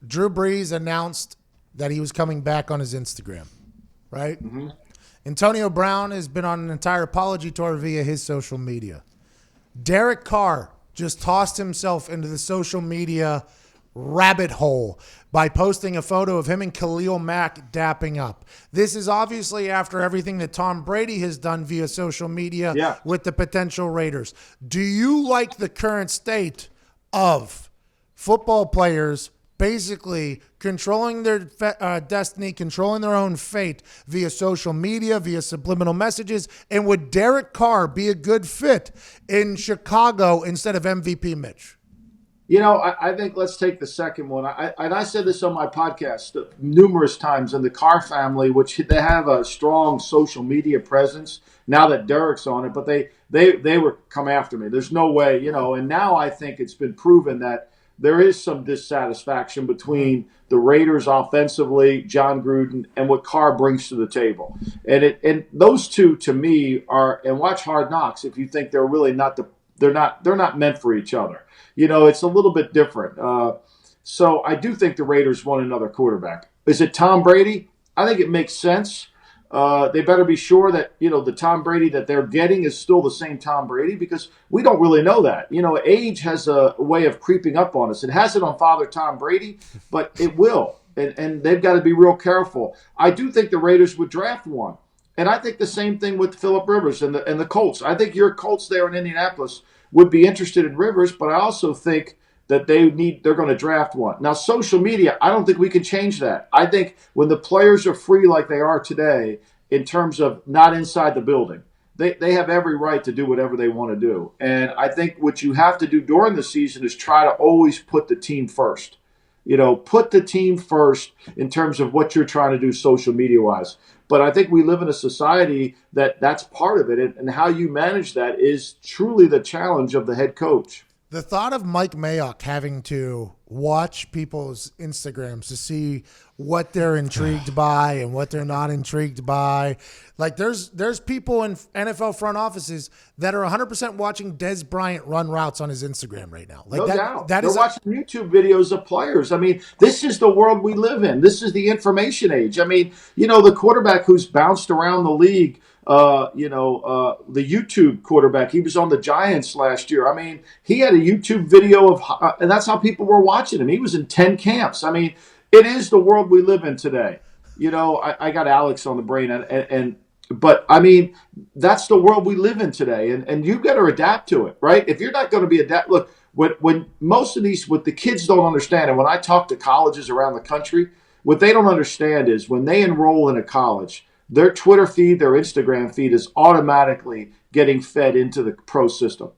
Drew Brees announced that he was coming back on his Instagram, right? Mm-hmm. Antonio Brown has been on an entire apology tour via his social media. Derek Carr just tossed himself into the social media rabbit hole by posting a photo of him and Khalil Mack dapping up. This is obviously after everything that Tom Brady has done via social media with the potential Raiders. Do you like the current state of football players basically controlling their destiny, controlling their own fate via social media, via subliminal messages? And would Derek Carr be a good fit in Chicago instead of MVP Mitch? You know, I think let's take the second one. I said this on my podcast numerous times in the Carr family, which they have a strong social media presence now that Derek's on it, but they were come after me. There's no way, you know, and now I think it's been proven that there is some dissatisfaction between the Raiders offensively, John Gruden, and what Carr brings to the table. And those two to me are, and watch Hard Knocks if you think they're really they're not meant for each other. You know, it's a little bit different. So I do think the Raiders want another quarterback. Is it Tom Brady? I think it makes sense. They better be sure that, you know, the Tom Brady that they're getting is still the same Tom Brady, because we don't really know that. You know, age has a way of creeping up on us. It hasn't on Father Tom Brady, but it will. And they've got to be real careful. I do think the Raiders would draft one. And I think the same thing with Phillip Rivers and the Colts. I think your Colts there in Indianapolis would be interested in Rivers, but I also think that they're going to draft one. Now, social media, I don't think we can change that. I think when the players are free like they are today, in terms of not inside the building, they have every right to do whatever they want to do. And I think what you have to do during the season is try to always put the team first. You know, put the team first in terms of what you're trying to do social media-wise. But I think we live in a society that's part of it, and how you manage that is truly the challenge of the head coach. The thought of Mike Mayock having to watch people's Instagrams to see what they're intrigued by and what they're not intrigued by. Like there's people in NFL front offices that are 100% watching Des Bryant run routes on his Instagram right now. Like no doubt. They're watching YouTube videos of players. I mean, this is the world we live in. This is the information age. I mean, you know, the quarterback who's bounced around the league, the YouTube quarterback, he was on the Giants last year. I mean, he had a YouTube video of, and that's how people were watching him. He was in 10 camps. I mean, it is the world we live in today. You know, I got Alex on the brain, but I mean, that's the world we live in today, and you've got to adapt to it, right? If you're not going to be look, when most of these, what the kids don't understand, and when I talk to colleges around the country, what they don't understand is when they enroll in a college, their Twitter feed, their Instagram feed is automatically getting fed into the pro system.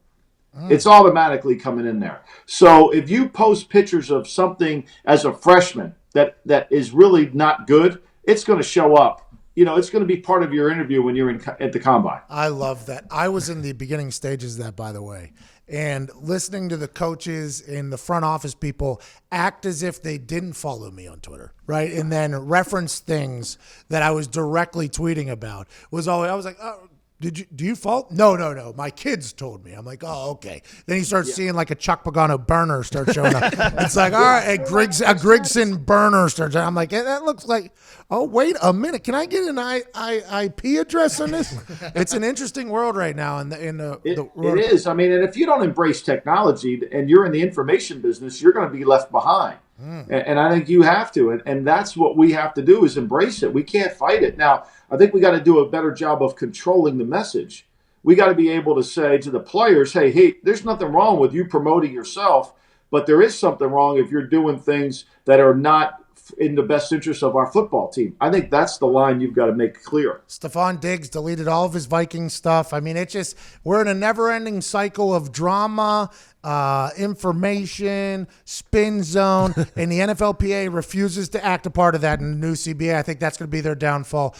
It's automatically coming in there. So if you post pictures of something as a freshman that is really not good, it's going to show up. You know, it's going to be part of your interview when you're at the combine. I love that. I was in the beginning stages of that, by the way. And listening to the coaches and the front office people act as if they didn't follow me on Twitter, right? And then reference things that I was directly tweeting about was always, I was like, oh, do you follow? No. My kids told me. I'm like, oh, okay. Then you start seeing like a Chuck Pagano burner start showing up. It's like, all right, a Grigson burner starts. I'm like, that looks like, oh, wait a minute. Can I get an IP address on this? It's an interesting world right now. It is. I mean, and if you don't embrace technology and you're in the information business, you're going to be left behind. And I think you have to. And that's what we have to do is embrace it. We can't fight it. Now, I think we got to do a better job of controlling the message. We got to be able to say to the players, hey, there's nothing wrong with you promoting yourself, but there is something wrong if you're doing things that are not in the best interest of our football team. I think that's the line you've got to make clear. Stephon Diggs deleted all of his Viking stuff. I mean, we're in a never-ending cycle of drama, information, spin zone, and the NFLPA refuses to act a part of that in the new CBA. I think that's going to be their downfall.